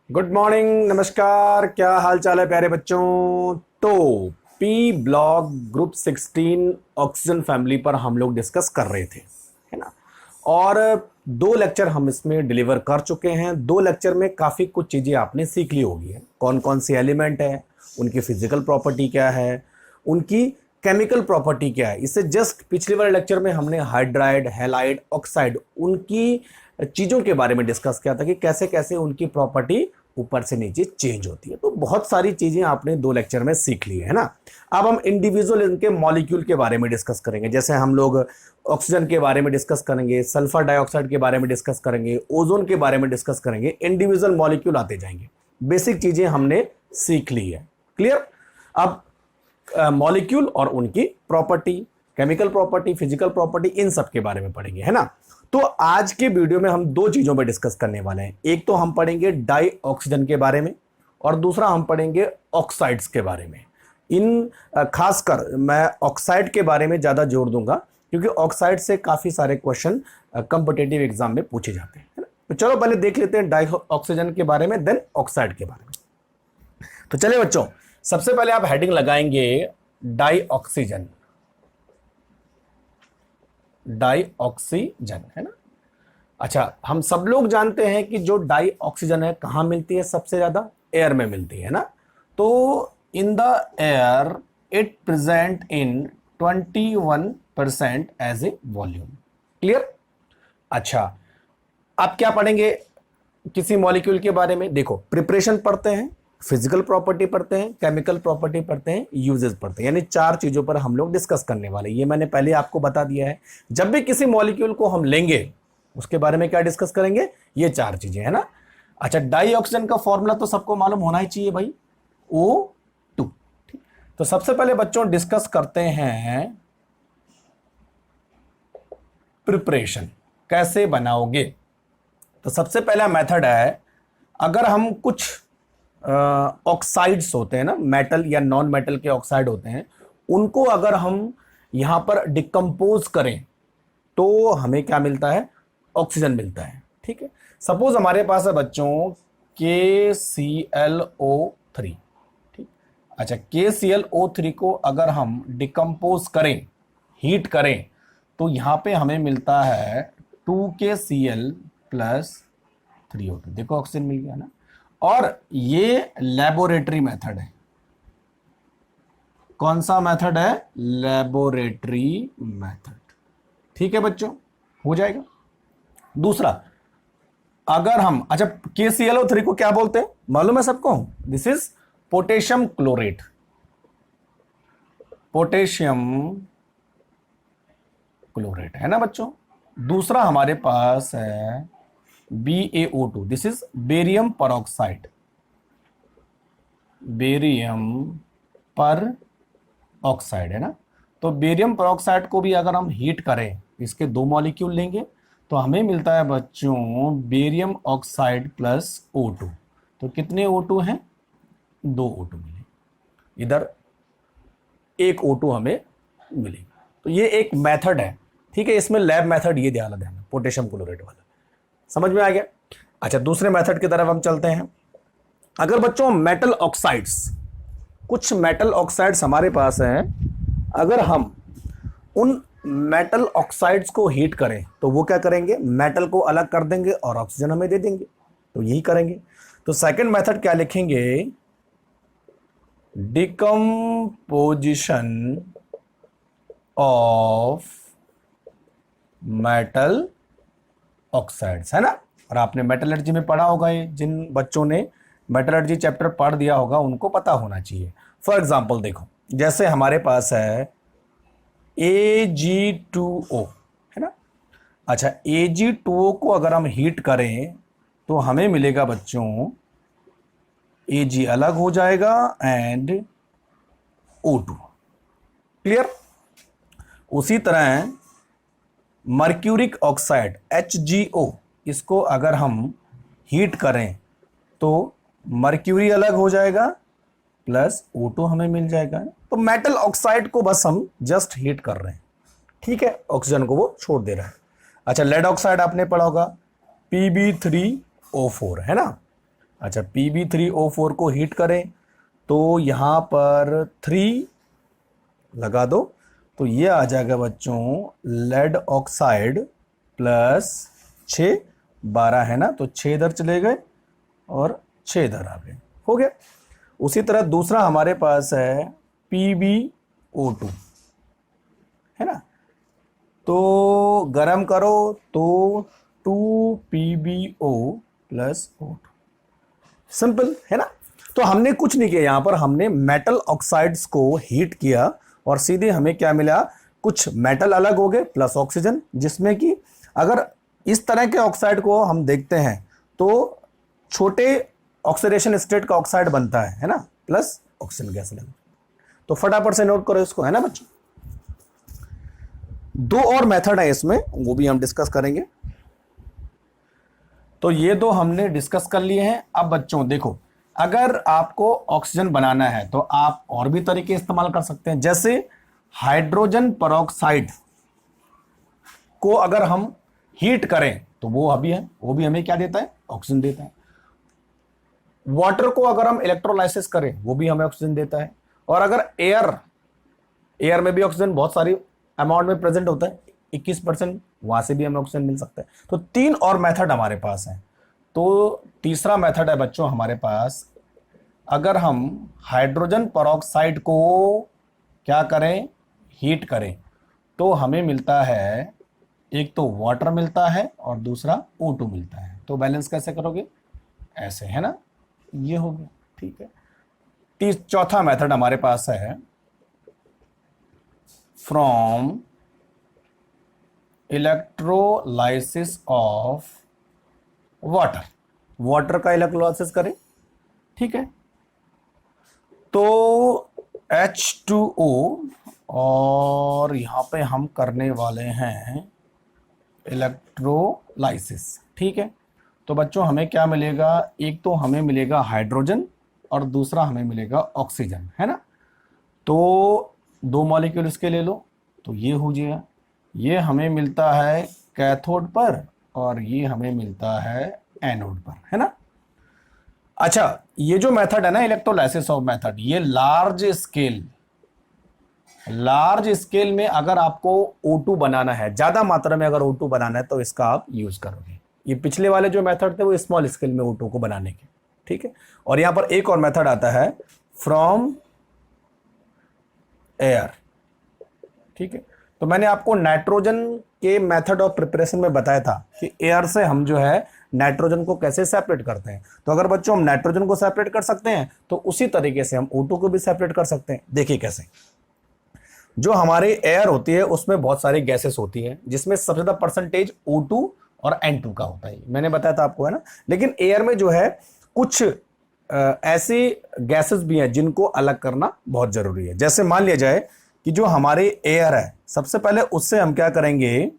Good morning, नमस्कार। क्या हाल चाल है प्यारे बच्चों। तो P block group 16 oxygen family पर हम लोग डिस्कस कर रहे थे, है ना। और दो लेक्चर हम इसमें डिलीवर कर चुके हैं। दो लेक्चर में काफ़ी कुछ चीज़ें आपने सीख ली होगी है। कौन कौन सी एलिमेंट है, उनकी फिजिकल प्रॉपर्टी क्या है, उनकी केमिकल प्रॉपर्टी क्या है। इससे जस्ट पिछले वाले लेक्चर में हमने हाइड्राइड, हैलाइड, ऑक्साइड, उनकी चीज़ों के बारे में डिस्कस किया था कि कैसे कैसे उनकी प्रॉपर्टी ऊपर से नीचे चेंज होती है। तो बहुत सारी चीज़ें आपने दो लेक्चर में सीख ली है ना। अब हम इंडिविजुअल इनके मॉलिक्यूल के बारे में डिस्कस करेंगे। जैसे हम लोग ऑक्सीजन के बारे में डिस्कस करेंगे, सल्फर डाइऑक्साइड के बारे में डिस्कस करेंगे, ओजोन के बारे में डिस्कस करेंगे। इंडिविजुअल मॉलिक्यूल आते जाएंगे। बेसिक चीज़ें हमने सीख ली है। क्लियर। अब मॉलिक्यूल और उनकी property, chemical property, physical property, इन सब के बारे में पढ़ेंगे, है ना। तो आज के वीडियो में हम दो चीजों पर डिस्कस करने वाले हैं। एक तो हम पढ़ेंगे डाई ऑक्सीजन के बारे में और दूसरा हम पढ़ेंगे ऑक्साइड्स के बारे में। इन खासकर मैं ऑक्साइड के बारे में ज्यादा जोर दूंगा क्योंकि ऑक्साइड से काफी सारे क्वेश्चन कॉम्पिटिटिव एग्जाम में पूछे जाते हैं, है ना। तो चलो पहले देख लेते हैं डाई ऑक्सीजन के बारे में, देन ऑक्साइड के बारे में। तो चलिए बच्चों, सबसे पहले आप हेडिंग लगाएंगे डाई ऑक्सीजन। डाई ऑक्सीजन, है ना। अच्छा, हम सब लोग जानते हैं कि जो डाई ऑक्सीजन है कहां मिलती है, सबसे ज्यादा एयर में मिलती है ना। तो in the air it present in 21% as a volume. Clear. अच्छा, आप क्या पढ़ेंगे किसी मॉलिक्यूल के बारे में। देखो, प्रिपरेशन पढ़ते हैं, फिजिकल प्रॉपर्टी पढ़ते हैं, केमिकल प्रॉपर्टी पढ़ते हैं, यूजेस पढ़ते हैं। यानी चार चीजों पर हम लोग डिस्कस करने वाले। ये मैंने पहले आपको बता दिया है। जब भी किसी मॉलिक्यूल को हम लेंगे उसके बारे में क्या डिस्कस करेंगे, ये चार चीजें, है ना। अच्छा, डाई ऑक्सीजन का फॉर्मूला तो सबको मालूम होना ही चाहिए भाई, O2। तो सबसे पहले बच्चों डिस्कस करते हैं प्रिपरेशन, कैसे बनाओगे। तो सबसे पहला मेथड है, अगर हम कुछ ऑक्साइड्स होते हैं ना, मेटल या नॉन मेटल के ऑक्साइड होते हैं, उनको अगर हम यहां पर डिकम्पोज करें तो हमें क्या मिलता है, ऑक्सीजन मिलता है। ठीक है। सपोज हमारे पास है बच्चों KClO3। ठीक। अच्छा, KClO3 को अगर हम डिकम्पोज करें, हीट करें, तो यहां पे हमें मिलता है 2KCl प्लस 3O2। देखो ऑक्सीजन मिल गया ना। और ये लेबोरेटरी मेथड है। कौन सा मेथड है, लेबोरेटरी मेथड। ठीक है बच्चों, हो जाएगा। दूसरा, अगर हम, अच्छा, KClO3 को क्या बोलते हैं मालूम है सबको, this is potassium chlorate. Potassium chlorate, है ना बच्चों। दूसरा हमारे पास है BaO2, दिस इज बेरियम पर ऑक्साइड। बेरियम पर ऑक्साइड, है ना। तो बेरियम पर ऑक्साइड को भी अगर हम हीट करें, इसके दो मॉलिक्यूल लेंगे तो हमें मिलता है बच्चों बेरियम ऑक्साइड प्लस O2। तो कितने O2 हैं, 2 O2 मिले। इधर एक O2 हमें मिलेगा। तो ये एक मेथड है। ठीक है। इसमें लैब मेथड ये ध्यान देना, पोटेशियम क्लोरेट वाला। समझ में आ गया। अच्छा, दूसरे मेथड की तरफ हम चलते हैं। अगर बच्चों मेटल ऑक्साइड्स, कुछ मेटल ऑक्साइड्स हमारे पास हैं, अगर हम उन मेटल ऑक्साइड्स को हीट करें तो वो क्या करेंगे, मेटल को अलग कर देंगे और ऑक्सीजन हमें दे देंगे। तो यही करेंगे। तो सेकंड मेथड क्या लिखेंगे, डिकम्पोजिशन ऑफ मेटल ऑक्साइड्स, है ना। और आपने मेटलर्जी में पढ़ा होगा, ये जिन बच्चों ने मेटलर्जी चैप्टर पढ़ दिया होगा उनको पता होना चाहिए। फॉर एग्जांपल देखो, जैसे हमारे पास है Ag2O, है ना। अच्छा, Ag2O को अगर हम हीट करें तो हमें मिलेगा बच्चों Ag अलग हो जाएगा एंड O2। क्लियर। उसी तरह मर्क्यूरिक ऑक्साइड HgO, इसको अगर हम हीट करें तो मर्क्यूरी अलग हो जाएगा प्लस O2 हमें मिल जाएगा। तो मेटल ऑक्साइड को बस हम जस्ट हीट कर रहे हैं। ठीक है, ऑक्सीजन को वो छोड़ दे रहा है। अच्छा, लेड ऑक्साइड आपने पढ़ा होगा, Pb3O4, है ना। अच्छा, Pb3O4 को हीट करें तो यहां पर 3 लगा दो, तो ये आ जाएगा बच्चों लेड ऑक्साइड प्लस 6, 12 है ना, तो 6 इधर चले गए और 6 इधर आ गए, हो गया। उसी तरह दूसरा हमारे पास है PbO2, है ना, तो गरम करो तो 2PbO प्लस O2, सिंपल है ना। तो हमने कुछ नहीं किया, यहां पर हमने मेटल ऑक्साइड्स को हीट किया और सीधे हमें क्या मिला, कुछ मेटल अलग हो गए प्लस ऑक्सीजन, जिसमें कि अगर इस तरह के ऑक्साइड को हम देखते हैं तो छोटे ऑक्सीडेशन स्टेट का ऑक्साइड बनता है ना, प्लस ऑक्सीजन गैस लेवल। तो फटाफट से नोट करो इसको, है ना बच्चों। 2 और मेथड है इसमें, वो भी हम डिस्कस करेंगे। तो ये 2 हमने डिस्कस कर लिए हैं। अब बच्चों देखो, अगर आपको ऑक्सीजन बनाना है तो आप और भी तरीके इस्तेमाल कर सकते हैं, जैसे हाइड्रोजन परऑक्साइड को अगर हम हीट करें तो वो भी हमें क्या देता है, ऑक्सीजन देता है। वाटर को अगर हम इलेक्ट्रोलाइसिस करें वो भी हमें ऑक्सीजन देता है। और अगर एयर में भी ऑक्सीजन बहुत सारी अमाउंट में प्रेजेंट होता है, 21%, वहां से भी हमें ऑक्सीजन मिल सकता है। तो 3 और मेथड हमारे पास है। तो तीसरा मेथड है बच्चों हमारे पास, अगर हम हाइड्रोजन परऑक्साइड को क्या करें, हीट करें, तो हमें मिलता है, एक तो वाटर मिलता है और दूसरा O2 मिलता है। तो बैलेंस कैसे करोगे, ऐसे, है ना, ये हो गया, ठीक है। चौथा मेथड हमारे पास है फ्रॉम इलेक्ट्रोलाइसिस ऑफ वाटर का इलेक्ट्रोलाइसिस करें, ठीक है, तो H2O और यहां पे हम करने वाले हैं इलेक्ट्रोलाइसिस, ठीक है। तो बच्चों हमें क्या मिलेगा, एक तो हमें मिलेगा हाइड्रोजन और दूसरा हमें मिलेगा ऑक्सीजन, है ना। तो 2 मॉलिक्यूल इसके ले लो, तो ये हो जाएगा, ये हमें मिलता है कैथोड पर और ये हमें मिलता है एनोड पर, है ना। अच्छा, ये जो मेथड है ना इलेक्ट्रोलाइसिस ऑफ मेथड, ये लार्ज स्केल में अगर आपको O2 बनाना है, ज्यादा मात्रा में अगर O2 बनाना है तो इसका आप यूज करोगे। ये पिछले वाले जो मेथड थे वो स्मॉल स्केल में O2 को बनाने के, ठीक है। और यहां पर एक और मेथड आता है फ्रॉम एयर, ठीक है। तो मैंने आपको नाइट्रोजन के मेथड ऑफ प्रिपरेशन में बताया था कि एयर से हम जो है नाइट्रोजन को कैसे सेपरेट करते हैं। तो अगर बच्चों हम नाइट्रोजन को सेपरेट कर सकते हैं तो उसी तरीके से हम O2 को भी सेपरेट कर सकते हैं। देखिए कैसे, जो हमारे एयर होती है उसमें बहुत सारी गैसेस होती हैं, जिसमें सबसे ज्यादा परसेंटेज O2 और N2 का होता है, मैंने बताया था आपको, है ना। लेकिन एयर में जो है कुछ ऐसी गैसेस भी हैं जिनको अलग करना बहुत जरूरी है। जैसे मान लिया जाए कि जो हमारे एयर है, सबसे पहले उससे हम क्या करेंगे,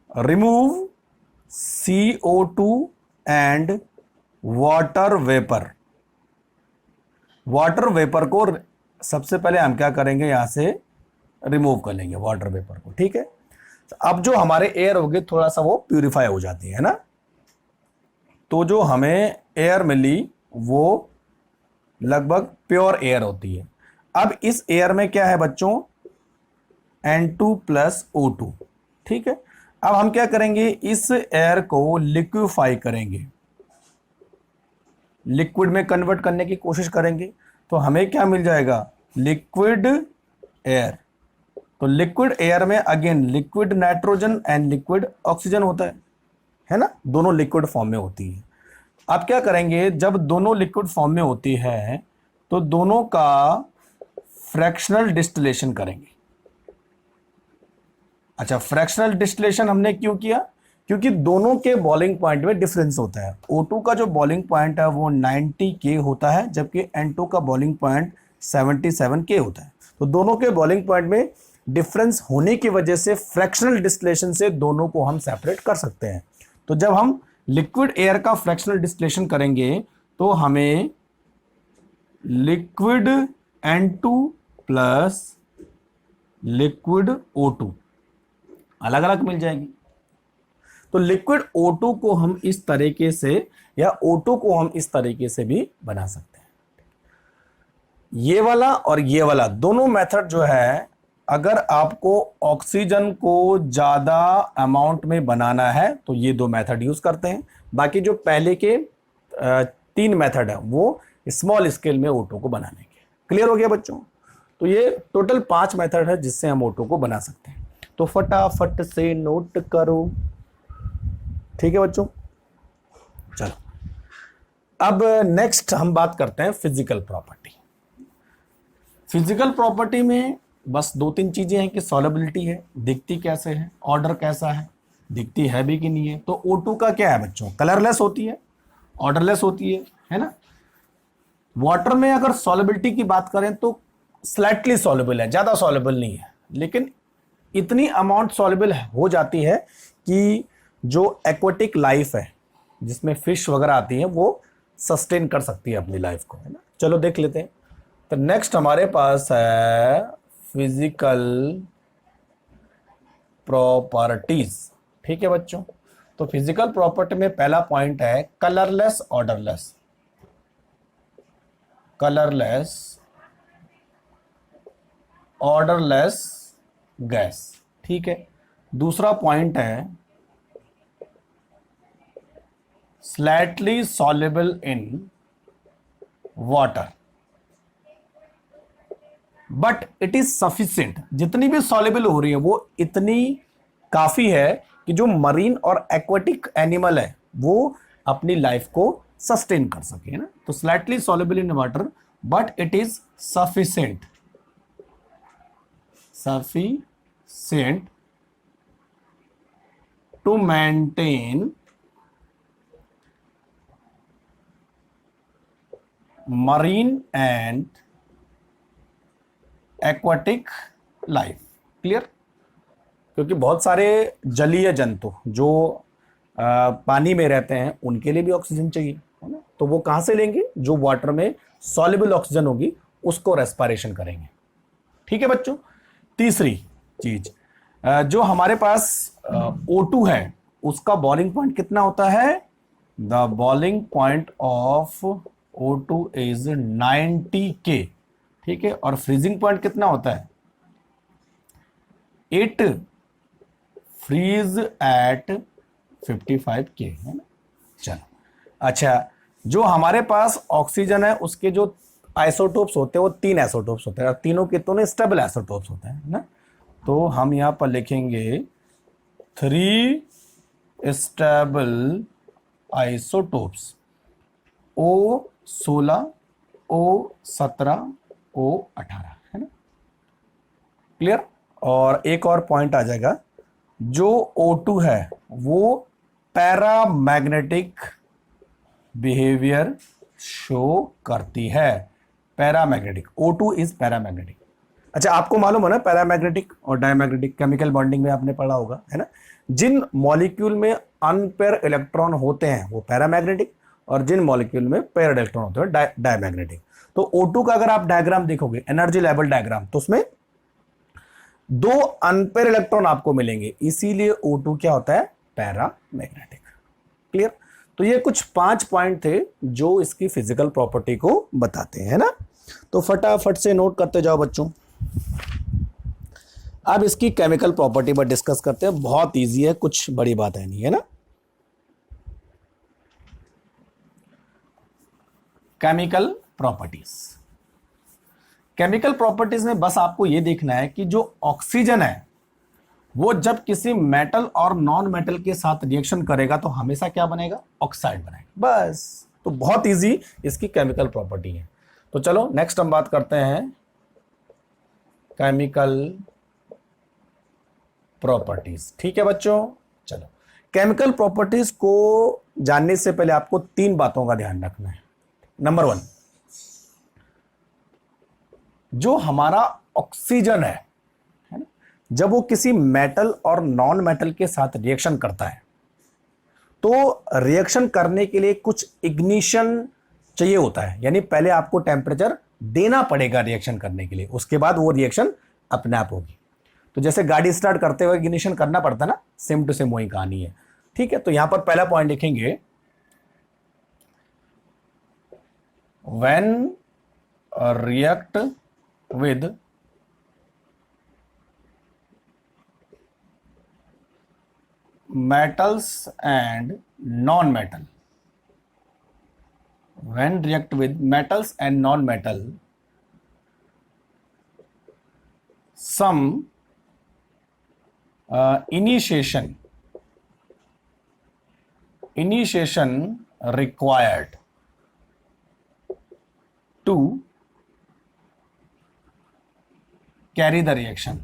remove CO2 and water vapour को सबसे पहले हम क्या करेंगे, यहां से रिमूव कर लेंगे वाटर वेपर को, ठीक है। अब जो हमारे एयर होगी थोड़ा सा वो प्यूरिफाई हो जाती है ना। तो जो हमें एयर मिली वो लगभग प्योर एयर होती है। अब इस एयर में क्या है बच्चों, N2 प्लस O2, ठीक है। अब हम क्या करेंगे, इस एयर को लिक्विफाई करेंगे, लिक्विड में कन्वर्ट करने की कोशिश करेंगे, तो हमें क्या मिल जाएगा, लिक्विड एयर। तो लिक्विड एयर में again liquid nitrogen and liquid oxygen होता है ना, दोनों लिक्विड फॉर्म में होती है। अब क्या करेंगे, जब दोनों लिक्विड फॉर्म में होती है तो दोनों का फ्रैक्शनल डिस्टिलेशन करेंगे। अच्छा, फ्रैक्शनल डिस्टिलेशन हमने क्यों किया, क्योंकि दोनों के बॉइलिंग पॉइंट में डिफरेंस होता है। O2 का जो बॉइलिंग पॉइंट है वो 90 K होता है, जबकि N2 का बॉइलिंग पॉइंट 77 K होता है। तो दोनों के बॉइलिंग पॉइंट में डिफरेंस होने की वजह से फ्रैक्शनल डिस्टिलेशन से दोनों को हम सेपरेट कर सकते हैं। तो जब हम लिक्विड एयर का फ्रैक्शनल डिस्टिलेशन करेंगे तो हमें liquid N2 plus liquid O2 अलग अलग मिल जाएगी। तो लिक्विड O2 को हम इस तरीके से या O2 को हम इस तरीके से भी बना सकते हैं। ये वाला और ये वाला दोनों मेथड जो है, अगर आपको ऑक्सीजन को ज्यादा अमाउंट में बनाना है तो ये दो मेथड यूज करते हैं। बाकी जो पहले के 3 मेथड है वो स्मॉल स्केल में O2 को बनाने के। क्लियर हो गया बच्चों? तो ये टोटल 5 मेथड है जिससे हम O2 को बना सकते हैं। तो फटाफट से नोट करो, ठीक है बच्चों। चलो अब नेक्स्ट हम बात करते हैं फिजिकल प्रॉपर्टी। फिजिकल प्रॉपर्टी में बस 2-3 चीजें हैं कि सॉल्युबिलिटी है, दिखती कैसे है, ऑर्डर कैसा है, दिखती है भी कि नहीं है। तो O2 का क्या है बच्चों? कलरलेस होती है, ऑर्डरलेस होती है ना। वाटर में अगर सॉल्युबिलिटी की बात करें तो स्लाइटली सॉल्युबल है, ज्यादा सॉल्युबल नहीं है, लेकिन इतनी अमाउंट सॉल्युबल हो जाती है कि जो एक्वेटिक लाइफ है जिसमें फिश वगैरह आती है वो सस्टेन कर सकती है अपनी लाइफ को, है ना। चलो देख लेते हैं। तो नेक्स्ट हमारे पास है फिजिकल प्रॉपर्टीज, ठीक है बच्चों। तो फिजिकल प्रॉपर्टी में पहला पॉइंट है colourless odourless. Colourless odourless gas, ठीक है। दूसरा पॉइंट है slightly soluble in water but it is sufficient. जितनी भी सॉल्युबल हो रही है वो इतनी काफी है कि जो मरीन और एक्वेटिक एनिमल है वो अपनी लाइफ को सस्टेन कर सके, है ना। तो slightly soluble in water but it is sufficient to maintain marine and aquatic life। Clear? क्योंकि बहुत सारे जलीय जंतु जो पानी में रहते हैं उनके लिए भी ऑक्सीजन चाहिए, है ना। तो वो कहां से लेंगे? जो वाटर में सॉल्युबल ऑक्सीजन होगी उसको रेस्पिरेशन करेंगे, ठीक है बच्चों। तीसरी चीज, जो हमारे पास O2 है उसका बॉइलिंग पॉइंट कितना होता है? The boiling point of O2 is 90 K, ठीक है। और फ्रीजिंग पॉइंट कितना होता है? इट फ्रीज एट 55 K, है ना। चलो अच्छा, जो हमारे पास ऑक्सीजन है उसके जो आइसोटोप्स होते हैं वो 3 आइसोटोप्स होते हैं और तीनों के तो स्टेबल आइसोटोप्स होते हैं ना। तो हम यहां पर लिखेंगे 3 stable isotopes, O16, O17, O18, है ना। क्लियर? और एक और पॉइंट आ जाएगा, जो O2 है वो पैरामैग्नेटिक बिहेवियर शो करती है। Paramagnetic, O2 is paramagnetic. अच्छा, आपको मालूम है ना पैरामैग्नेटिक और डायमैग्नेटिक केमिकल बॉन्डिंग में आपने पढ़ा होगा, है ना। जिन मॉलिक्यूल में अनपेयर इलेक्ट्रॉन होते हैं वो पैरामैग्नेटिक और जिन मॉलिक्यूल में पेयर इलेक्ट्रॉन होते हैं डायमैग्नेटिक। तो O2 का अगर आप डायग्राम देखोगे, एनर्जी लेवल डायग्राम, तो उसमें 2 अनपेयर इलेक्ट्रॉन आपको मिलेंगे, इसीलिए O2 क्या होता है? पैरामैग्नेटिक। क्लियर? तो ये कुछ 5 पॉइंट थे जो इसकी फिजिकल प्रॉपर्टी को बताते हैं ना। तो फटाफट से नोट करते जाओ बच्चों। अब इसकी केमिकल प्रॉपर्टी पर डिस्कस करते हैं। बहुत इजी है, कुछ बड़ी बात है नहीं, है ना। केमिकल प्रॉपर्टीज, केमिकल प्रॉपर्टीज में बस आपको यह देखना है कि जो ऑक्सीजन है वो जब किसी मेटल और नॉन मेटल के साथ रिएक्शन करेगा तो हमेशा क्या बनेगा? ऑक्साइड बनेगा, बस। तो बहुत इजी इसकी केमिकल प्रॉपर्टी है। तो चलो नेक्स्ट हम बात करते हैं केमिकल प्रॉपर्टीज, ठीक है बच्चों। चलो, केमिकल प्रॉपर्टीज को जानने से पहले आपको 3 बातों का ध्यान रखना है। नंबर 1, जो हमारा ऑक्सीजन है ना, जब वो किसी मेटल और नॉन मेटल के साथ रिएक्शन करता है तो रिएक्शन करने के लिए कुछ इग्निशन चाहिए होता है, यानी पहले आपको टेम्परेचर देना पड़ेगा रिएक्शन करने के लिए, उसके बाद वो रिएक्शन अपने आप होगी। तो जैसे गाड़ी स्टार्ट करते हुए इग्निशन करना पड़ता है ना, सेम टू सेम वही कहानी है। ठीक है, तो यहां पर पहला पॉइंट लिखेंगे, when react with metals and non-metal, when react with metals and non-metal, some initiation required to carry the reaction.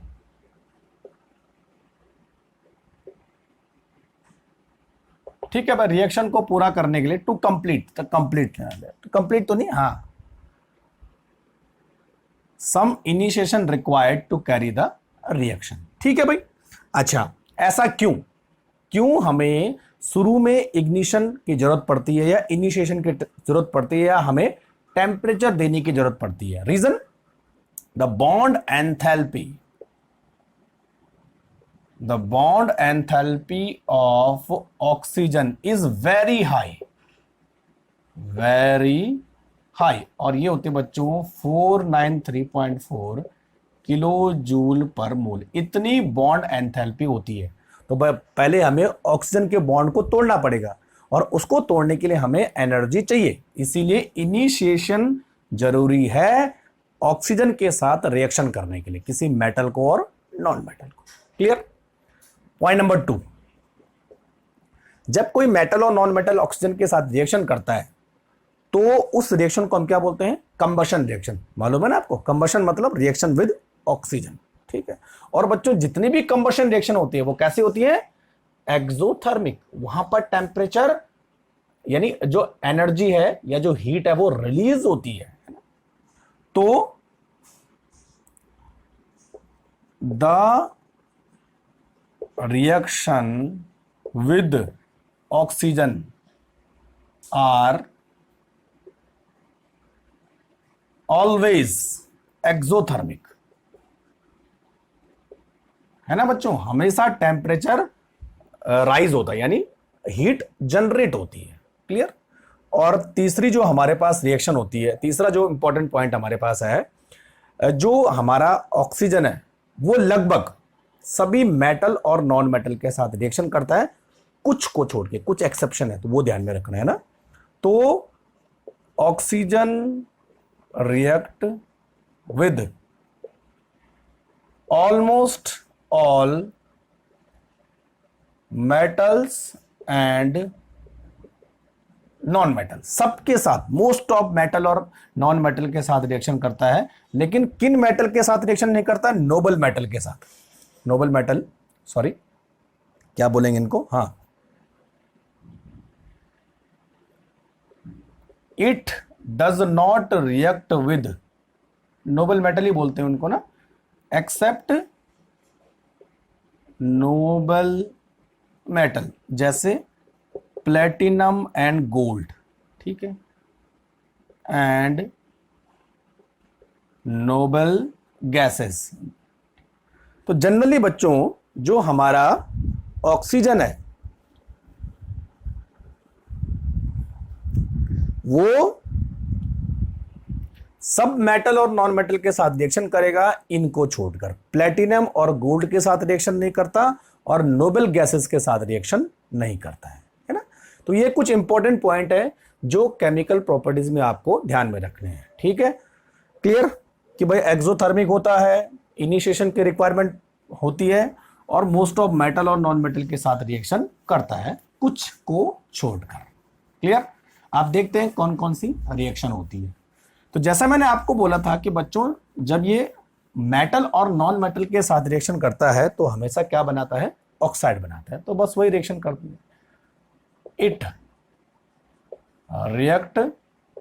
ठीक है भाई, रिएक्शन को पूरा करने के लिए टू कंप्लीट, कंप्लीट तो नहीं, हाँ, some initiation required to carry the reaction. ठीक है भाई। अच्छा, ऐसा क्यों हमें शुरू में इग्निशन की जरूरत पड़ती है या इनिशिएशन की जरूरत पड़ती है या हमें टेम्परेचर देने की जरूरत पड़ती है? Reason, the bond enthalpy of oxygen is very high, और ये होते बच्चों 493.4 किलो जूल पर मोल, इतनी बॉन्ड एंथैल्पी होती है। तो पहले हमें ऑक्सीजन के बॉन्ड को तोड़ना पड़ेगा और उसको तोड़ने के लिए हमें एनर्जी चाहिए, इसीलिए इनिशिएशन जरूरी है ऑक्सीजन के साथ रिएक्शन करने के लिए, किसी मेटल को और नॉन मेटल को। क्लियर? पॉइंट नंबर 2, जब कोई मेटल और नॉन मेटल ऑक्सीजन के साथ रिएक्शन करता है तो उस रिएक्शन को हम क्या बोलते हैं? Combustion reaction. मालूम है ना आपको? कंबशन मतलब रिएक्शन विद ऑक्सीजन। ठीक है, और बच्चों जितनी भी कंबशन रिएक्शन होती है वो कैसी होती है? एक्सोथर्मिक। वहां पर टेम्परेचर यानी जो एनर्जी है या जो हीट है वो रिलीज होती है ना? तो the reaction with oxygen are always exothermic, है ना बच्चों? हमेशा टेम्परेचर राइज होता है यानी हीट जनरेट होती है। क्लियर? और तीसरी जो हमारे पास रिएक्शन होती है, तीसरा जो इंपॉर्टेंट पॉइंट हमारे पास है, जो हमारा ऑक्सीजन है वो लगभग सभी मेटल और नॉन मेटल के साथ रिएक्शन करता है, कुछ को छोड़ के, कुछ एक्सेप्शन है तो वो ध्यान में रखना है ना। तो oxygen react with almost all metals and non metal, सबके साथ, मोस्ट ऑफ मेटल और नॉन मेटल के साथ रिएक्शन करता है, लेकिन किन मेटल के साथ रिएक्शन नहीं करता? नोबल मेटल के साथ। नोबल मेटल, सॉरी क्या बोलेंगे इनको, हाँ, it does not react with, noble metal ही बोलते हैं उनको ना, एक्सेप्ट नोबल मेटल, जैसे प्लेटिनम एंड गोल्ड। ठीक है, एंड नोबल गैसेस। तो जनरली बच्चों जो हमारा ऑक्सीजन है वो सब मेटल और नॉन मेटल के साथ रिएक्शन करेगा, इनको छोड़कर। प्लेटिनम और गोल्ड के साथ रिएक्शन नहीं करता और नोबल गैसेस के साथ रिएक्शन नहीं करता है ना? तो ये कुछ इंपॉर्टेंट पॉइंट है जो केमिकल प्रॉपर्टीज में आपको ध्यान में रखने हैं। ठीक है, क्लियर? कि भाई एक्सोथर्मिक होता है, इनिशिएशन की रिक्वायरमेंट होती है और मोस्ट ऑफ मेटल और नॉन मेटल के साथ रिएक्शन करता है, कुछ को छोड़कर। क्लियर? आप देखते हैं कौन कौन सी रिएक्शन होती है। तो जैसा मैंने आपको बोला था कि बच्चों जब ये मेटल और नॉन मेटल के साथ रिएक्शन करता है तो हमेशा क्या बनाता है? ऑक्साइड बनाता है। तो बस वही रिएक्शन करती है। इट रिएक्ट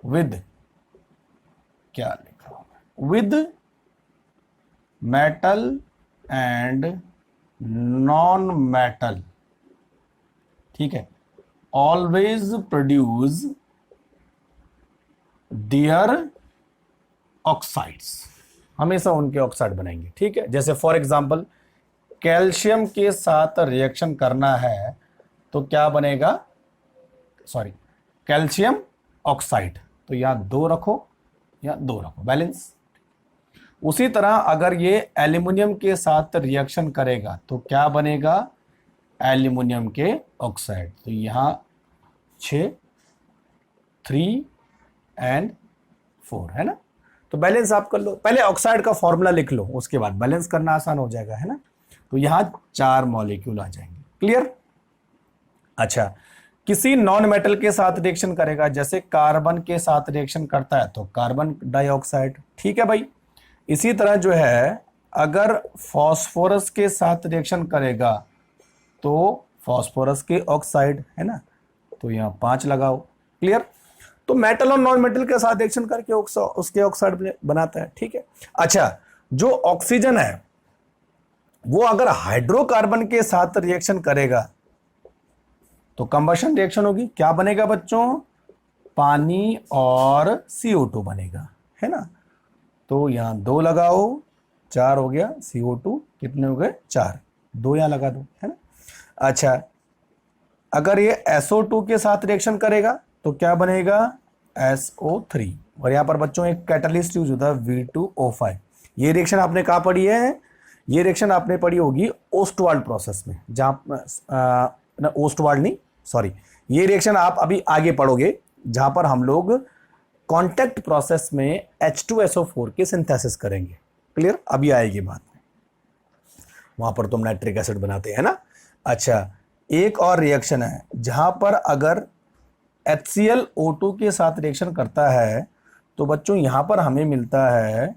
विद, क्या लिखा होगा? With metal and non metal. ठीक है, ऑलवेज प्रोड्यूस देयर ऑक्साइड्स, हमेशा उनके ऑक्साइड बनाएंगे। ठीक है, जैसे फॉर एग्जांपल कैल्शियम के साथ रिएक्शन करना है तो क्या बनेगा, सॉरी, कैल्शियम ऑक्साइड। तो यहां 2 रखो, यहां 2 रखो, बैलेंस। उसी तरह अगर ये एल्यूमिनियम के साथ रिएक्शन करेगा तो क्या बनेगा, एल्यूमिनियम के ऑक्साइड। तो यहां 6, 3 एंड 4 है ना। तो बैलेंस आप कर लो, पहले ऑक्साइड का फॉर्मूला लिख लो, उसके बाद बैलेंस करना आसान हो जाएगा, है ना। तो यहां 4 मॉलिक्यूल आ जाएंगे, क्लियर। अच्छा, किसी नॉन मेटल के साथ रिएक्शन करेगा, जैसे कार्बन के साथ रिएक्शन करता है तो कार्बन डाइऑक्साइड, ठीक है भाई। इसी तरह जो है अगर फास्फोरस के साथ रिएक्शन करेगा तो फास्फोरस के ऑक्साइड, है ना। तो यहां 5 लगाओ, क्लियर। तो मेटल और नॉन मेटल के साथ रिएक्शन करके उसके ऑक्साइड बनाता है, ठीक है। अच्छा, जो ऑक्सीजन है वो अगर हाइड्रोकार्बन के साथ रिएक्शन करेगा तो कंबशन रिएक्शन होगी, क्या बनेगा बच्चों, पानी और CO2 बनेगा, है ना। तो यहां 2 लगाओ, 4 हो गया, CO2 कितने हो गए, 4, 2 यहां लगा दो, है ना। अच्छा, अगर ये SO2 के साथ रिएक्शन करेगा तो क्या बनेगा, SO3। और यहां पर बच्चों एक कैटलिस्ट यूज होता है V2O5। ये रिएक्शन आपने कहां पढ़ी है, ये रिएक्शन आपने पढ़ी होगी ओस्टवाल्ड प्रोसेस में, जहां ओस्टवाल्ड नहीं, सॉरी, ये रिएक्शन आप अभी आगे पढ़ोगे जहां पर हम लोग कांटेक्ट प्रोसेस में H2SO4 की सिंथेसिस करेंगे, क्लियर, अभी आएगी बात में, वहां पर तुम नाइट्रिक एसिड बनाते हैं ना। अच्छा, एक और रिएक्शन है जहां पर अगर HClO2 के साथ रिएक्शन करता है तो बच्चों यहां पर हमें मिलता है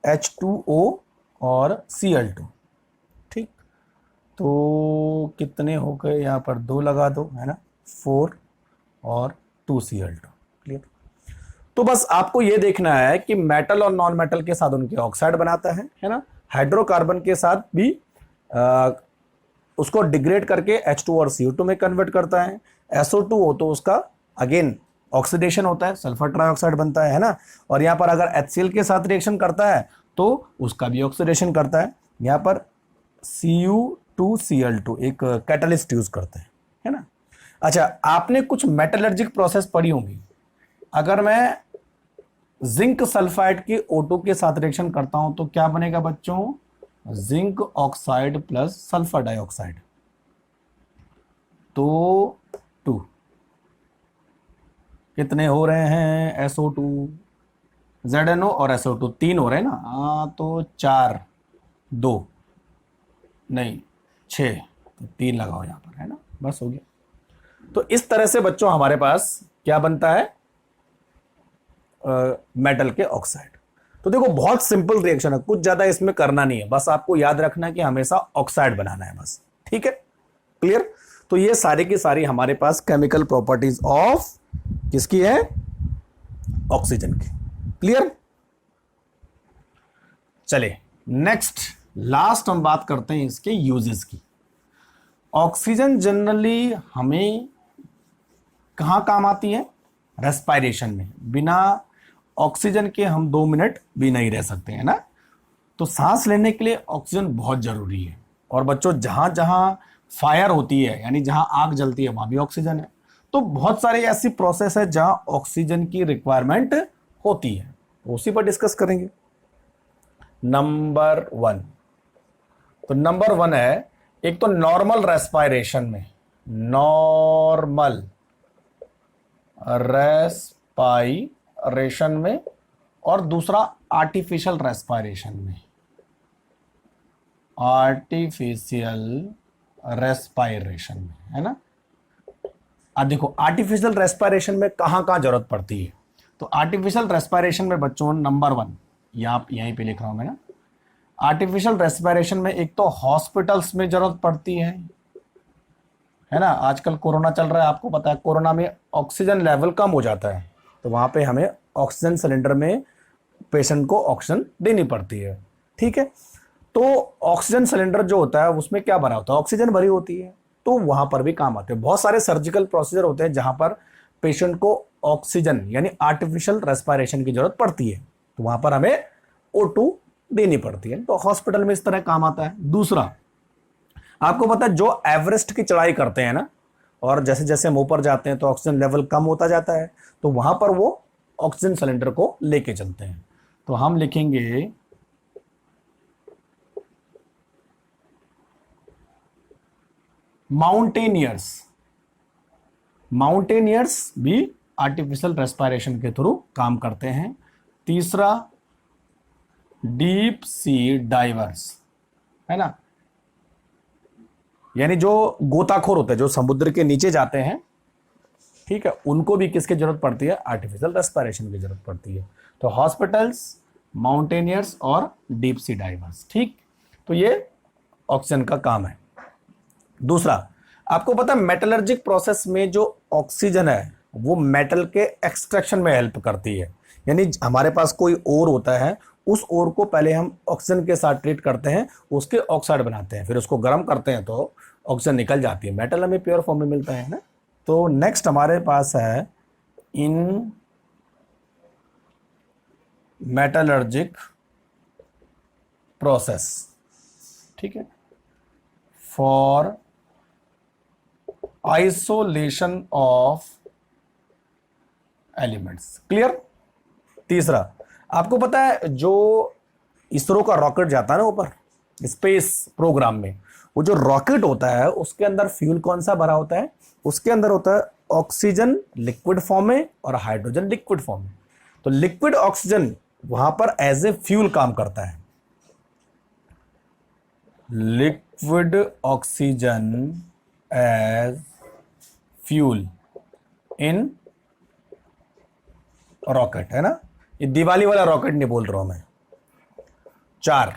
H2O और Cl2, ठीक। तो कितने हो गए, यहां पर 2 लगा दो, है ना, 4 और 2Cl2, क्लियर। तो बस आपको यह देखना है कि मेटल और नॉन मेटल के साथ उनके ऑक्साइड बनाता है ना। हाइड्रोकार्बन के साथ भी उसको डिग्रेड करके H2 और CO2 में कन्वर्ट करता है। SO2 हो तो उसका अगेन ऑक्सीडेशन होता है, सल्फर ट्राइऑक्साइड बनता है ना। और यहां पर अगर HCl के साथ रिएक्शन करता है तो उसका भी ऑक्सीडेशन करता है। यहां पर Cu2Cl2 एक कैटलिस्ट यूज करते हैं, है ना। अच्छा, आपने कुछ मेटलर्जिक प्रोसेस पढ़ी होंगी। अगर मैं जिंक सल्फाइड के O2 के साथ रिएक्शन करता हूं तो क्या बनेगा बच्चों, zinc oxide plus sulphur dioxide. तो 2 कितने हो रहे हैं, SO2, ZNO और SO2 3 हो रहे हैं ना। हाँ, तो 4, 2 नहीं 6, तो 3 लगाओ यहां पर, है ना, बस हो गया। तो इस तरह से बच्चों हमारे पास क्या बनता है, मेटल के ऑक्साइड। तो देखो बहुत सिंपल रिएक्शन है, कुछ ज्यादा इसमें करना नहीं है, बस आपको याद रखना है कि हमेशा ऑक्साइड बनाना है बस, ठीक है, क्लियर। तो ये सारी की सारी हमारे पास केमिकल प्रॉपर्टीज ऑफ किसकी है, ऑक्सीजन की, क्लियर। चलिए नेक्स्ट, लास्ट हम बात करते हैं इसके यूजेस की। ऑक्सीजन जनरली हमें कहां काम आती है, रेस्पायरेशन में। बिना ऑक्सीजन के हम 2 मिनट भी नहीं रह सकते, है ना। तो सांस लेने के लिए ऑक्सीजन बहुत जरूरी है। और बच्चों जहां जहां फायर होती है, यानी जहां आग जलती है, वहां भी ऑक्सीजन है। तो बहुत सारी ऐसी प्रोसेस है जहां ऑक्सीजन की रिक्वायरमेंट होती है, तो उसी पर डिस्कस करेंगे। नंबर 1, तो नंबर 1 है, एक तो नॉर्मल रेस्पायरेशन में, नॉर्मल रेस्पायरेशन में, और दूसरा आर्टिफिशियल रेस्पायरेशन में, आर्टिफिशियल रेस्पायरेशन में, है ना। अब देखो आर्टिफिशियल रेस्पायरेशन में कहां कहां जरूरत पड़ती है। तो आर्टिफिशियल रेस्पायरेशन में बच्चों नंबर 1 यहीं पे लिख रहा हूं मैं ना। आर्टिफिशियल रेस्पायरेशन में एक तो हॉस्पिटल्स में जरूरत पड़ती है ना। आजकल कोरोना चल रहा है, आपको पता है, कोरोना में ऑक्सीजन लेवल कम हो जाता है, तो वहां पे हमें ऑक्सीजन सिलेंडर में पेशेंट को ऑक्सीजन देनी पड़ती है, ठीक है। तो ऑक्सीजन सिलेंडर जो होता है उसमें क्या भरा होता है, ऑक्सीजन भरी होती है, तो वहां पर भी काम आते हैं। बहुत सारे सर्जिकल प्रोसीजर होते हैं जहां पर पेशेंट को ऑक्सीजन यानी आर्टिफिशियल रेस्पायरेशन की जरूरत पड़ती है, तो वहां पर हमें O2 देनी पड़ती है, तो हॉस्पिटल में इस तरह काम आता है। दूसरा, आपको पता है जो एवरेस्ट की चढ़ाई करते हैं ना, और जैसे जैसे हम ऊपर जाते हैं तो ऑक्सीजन लेवल कम होता जाता है, तो वहां पर वो ऑक्सीजन सिलेंडर को लेके चलते हैं। तो हम लिखेंगे माउंटेनियर्स। माउंटेनियर्स भी आर्टिफिशियल रेस्पिरेशन के थ्रू काम करते हैं। तीसरा डीप सी डाइवर्स, है ना, यानी जो गोताखोर होते हैं, जो समुद्र के नीचे जाते हैं, ठीक है, उनको भी किसकी जरूरत पड़ती है? आर्टिफिशियल रेस्पिरेशन की जरूरत पड़ती है। तो हॉस्पिटल्स, माउंटेनियर्स और डीप सी डाइवर्स, ठीक। तो ये ऑक्सीजन का काम है। दूसरा, आपको पता है मेटलर्जिक प्रोसेस में जो ऑक्सीजन है वो मेटल के एक्सट्रैक्शन में हेल्प करती है। यानी हमारे पास कोई ओर होता है, उस ओर को पहले हम ऑक्सीजन के साथ ट्रीट करते हैं, उसके ऑक्साइड बनाते हैं, फिर उसको गर्म करते हैं तो ऑक्सीजन निकल जाती है, मेटल हमें प्योर फॉर्म में मिलता है ना। तो नेक्स्ट हमारे पास है इन मेटलर्जिक प्रोसेस, ठीक है, for isolation of elements. Clear. तीसरा, आपको पता है जो इसरो का रॉकेट जाता है ना ऊपर स्पेस प्रोग्राम में, वो जो रॉकेट होता है उसके अंदर फ्यूल कौन सा भरा होता है? उसके अंदर होता है ऑक्सीजन लिक्विड फॉर्म में और हाइड्रोजन लिक्विड फॉर्म में। तो लिक्विड ऑक्सीजन वहां पर एज ए फ्यूल काम करता है। Liquid oxygen as fuel in rocket, है ना। ये दिवाली वाला रॉकेट नहीं बोल रहा हूं मैं। 4,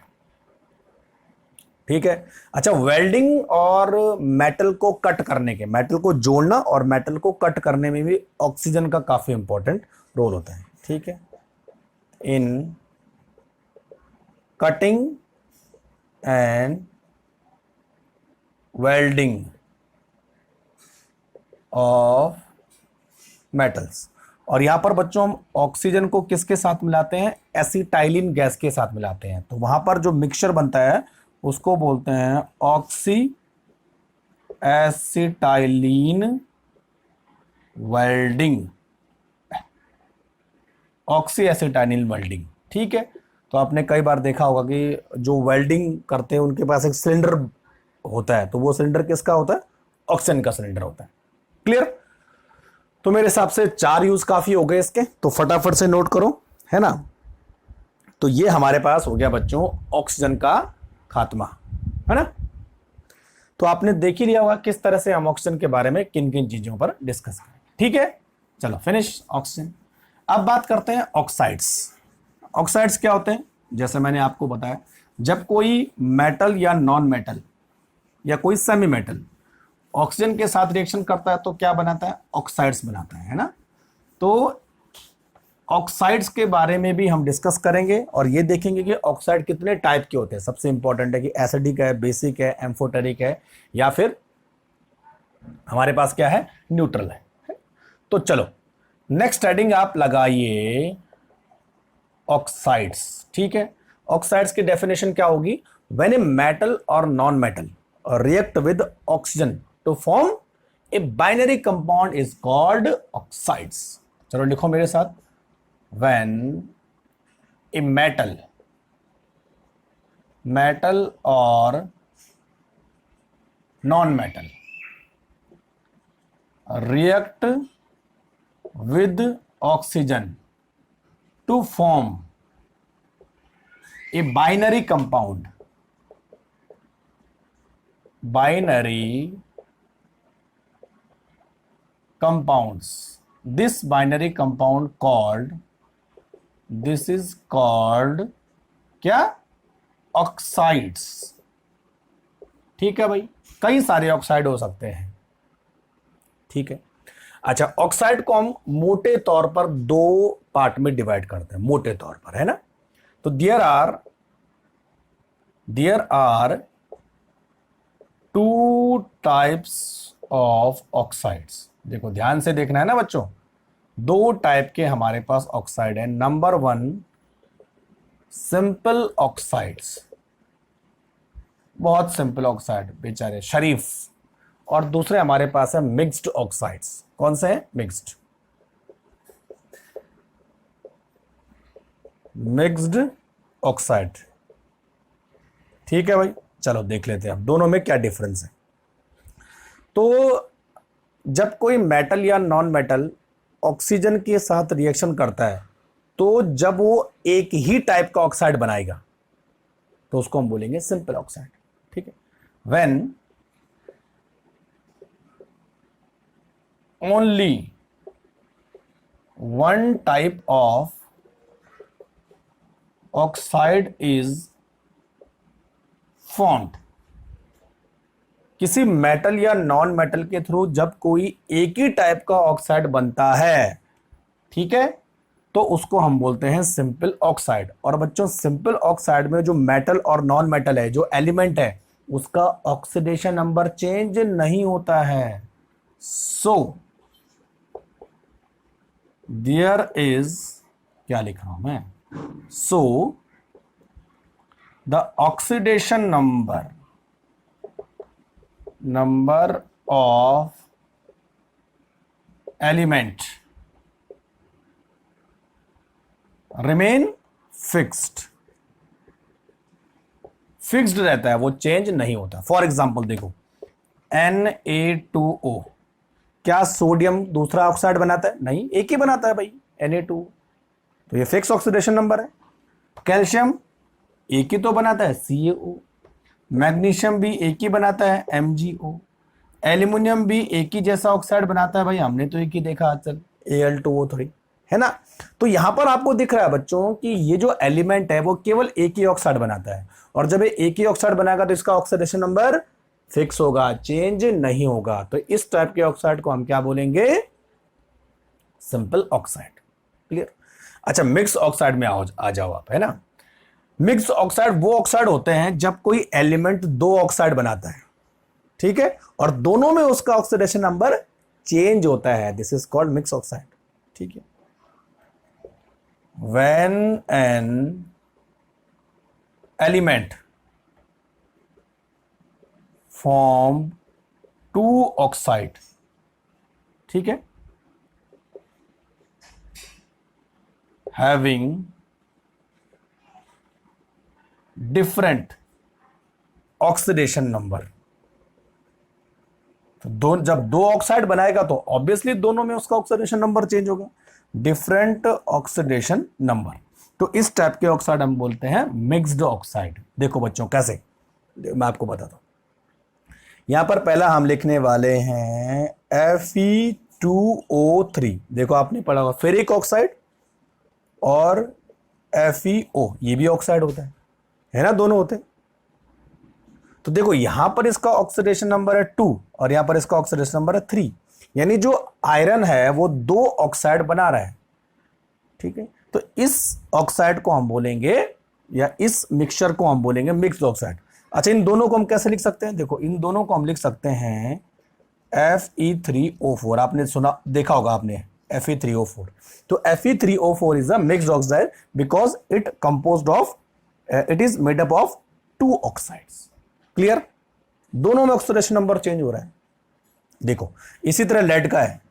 ठीक है। अच्छा, वेल्डिंग और मेटल को कट करने के, मेटल को जोड़ना और मेटल को कट करने में भी ऑक्सीजन का काफी इंपॉर्टेंट रोल होता है, ठीक है। In cutting and welding of metals. और यहां पर बच्चों हम ऑक्सीजन को किसके साथ मिलाते हैं? एसिटाइलिन गैस के साथ मिलाते हैं। तो वहां पर जो मिक्सचर बनता है उसको बोलते हैं oxy acetylene welding, oxy acetylene welding, ठीक है। तो आपने कई बार देखा होगा कि जो वेल्डिंग करते हैं उनके पास एक सिलेंडर होता है, तो वो सिलेंडर किसका होता है? ऑक्सीजन का सिलेंडर होता है। क्लियर। तो मेरे हिसाब से 4 यूज काफी हो गए इसके, तो फटाफट से नोट करो, है ना। तो ये हमारे पास हो गया बच्चों ऑक्सीजन का खात्मा, है ना। तो आपने देख ही लिया होगा किस तरह से हम ऑक्सीजन के बारे में किन किन चीजों पर डिस्कस करें, ठीक है। चलो फिनिश ऑक्सीजन। अब बात करते हैं ऑक्साइड्स। ऑक्साइड्स क्या होते हैं? जैसे मैंने आपको बताया, जब कोई मेटल या नॉन मेटल या कोई सेमी मेटल ऑक्सीजन के साथ रिएक्शन करता है तो क्या बनाता है? ऑक्साइड्स बनाता है ना। तो ऑक्साइड्स के बारे में भी हम डिस्कस करेंगे और ये देखेंगे कि ऑक्साइड कितने टाइप के होते हैं। सबसे इंपॉर्टेंट है कि एसिडिक है, बेसिक है, एम्फोटेरिक है, या फिर हमारे पास क्या है? न्यूट्रल है। तो चलो नेक्स्ट हेडिंग आप लगाइए ऑक्साइड्स, ठीक है। ऑक्साइड्स की डेफिनेशन क्या होगी? व्हेन ए मेटल और non metal react with oxygen to form a binary compound is called oxides। चलो लिखो मेरे साथ, when a metal or non-metal react with oxygen to form a binary compound, binary compounds, this binary compound called, this is called क्या? Oxides. ठीक है भाई, कई सारे ऑक्साइड हो सकते हैं, ठीक है। अच्छा, ऑक्साइड को हम मोटे तौर पर 2 पार्ट में डिवाइड करते हैं, मोटे तौर पर, है ना। तो there are 2 types of oxides. देखो ध्यान से देखना है ना बच्चों, 2 टाइप के हमारे पास ऑक्साइड है। नंबर 1 सिंपल ऑक्साइड्स, बहुत सिंपल ऑक्साइड, बेचारे शरीफ। और दूसरे हमारे पास है मिक्स्ड ऑक्साइड्स। कौन से हैं? मिक्स्ड। मिक्स्ड ऑक्साइड, ठीक है भाई। चलो देख लेते हैं अब दोनों में क्या डिफरेंस है। तो जब कोई मेटल या नॉन मेटल ऑक्सीजन के साथ रिएक्शन करता है, तो जब वो एक ही टाइप का ऑक्साइड बनाएगा तो उसको हम बोलेंगे सिंपल ऑक्साइड, ठीक है। When only one type of oxide is formed, किसी मेटल या नॉन मेटल के थ्रू जब कोई एक ही टाइप का ऑक्साइड बनता है, ठीक है, तो उसको हम बोलते हैं सिंपल ऑक्साइड। और बच्चों सिंपल ऑक्साइड में जो मेटल और नॉन मेटल है, जो एलिमेंट है, उसका ऑक्सीडेशन नंबर चेंज नहीं होता है। सो देयर इज, क्या लिख रहा हूं मैं, so the oxidation number of element remain fixed, fixed रहता है, वो चेंज नहीं होता। फॉर एग्जाम्पल देखो Na2O, क्या सोडियम दूसरा ऑक्साइड बनाता है? नहीं, एक ही बनाता है भाई, Na2, तो ये फिक्स ऑक्सीडेशन नंबर है। कैल्शियम एक ही तो बनाता है, CaO। मैग्नीशियम भी एक ही बनाता है, MgO। एल्यूमिनियम भी एक ही जैसा ऑक्साइड बनाता है भाई, हमने तो एक ही देखा आज तक, Al2O3, है ना। तो यहां पर आपको दिख रहा है बच्चों कि ये जो एलिमेंट है वो केवल एक ही ऑक्साइड बनाता है, और जब ये एक ही ऑक्साइड बनाएगा तो इसका ऑक्सीडेशन नंबर फिक्स होगा, चेंज नहीं होगा। तो इस टाइप के ऑक्साइड को हम क्या बोलेंगे? Simple oxide. क्लियर? अच्छा, मिक्स ऑक्साइड में आ जाओ आप, है ना। मिक्स ऑक्साइड वो ऑक्साइड होते हैं जब कोई एलिमेंट दो ऑक्साइड बनाता है, ठीक है, और दोनों में उसका ऑक्सीडेशन नंबर चेंज होता है। This is called mix oxide, ठीक है। When an element form two oxide, ठीक है, हैविंग डिफरेंट ऑक्सीडेशन नंबर, तो जब दो ऑक्साइड बनाएगा तो ऑब्वियसली दोनों में उसका ऑक्सीडेशन नंबर चेंज होगा, डिफरेंट ऑक्सीडेशन नंबर। तो इस टाइप के ऑक्साइड हम बोलते हैं मिक्स्ड ऑक्साइड। देखो बच्चों कैसे, मैं आपको बताता हूं। यहां पर पहला हम लिखने वाले हैं Fe2O3। देखो आपने पढ़ा होगा फेरिक ऑक्साइड और FeO, ये भी ऑक्साइड होता है ना, दोनों होते हैं। तो देखो यहां पर इसका ऑक्सीडेशन नंबर है 2 और यहां पर इसका ऑक्सीडेशन नंबर है 3, यानी जो आयरन है वो दो ऑक्साइड बना रहा है, ठीक है। तो इस ऑक्साइड को हम बोलेंगे, या इस मिक्सचर को हम बोलेंगे मिक्स्ड ऑक्साइड। अच्छा, इन दोनों को हम कैसे लिख सकते हैं? देखो इन दोनों को हम लिख सकते हैं Fe3O4। आपने सुना, देखा होगा आपने Fe3O4। तो Fe3O4 is a mixed oxide because it composed of, it is made up of two oxides. Clear? दोनों में ऑक्सीडेशन नंबर चेंज हो रहा है। देखो इसी तरह लेड का है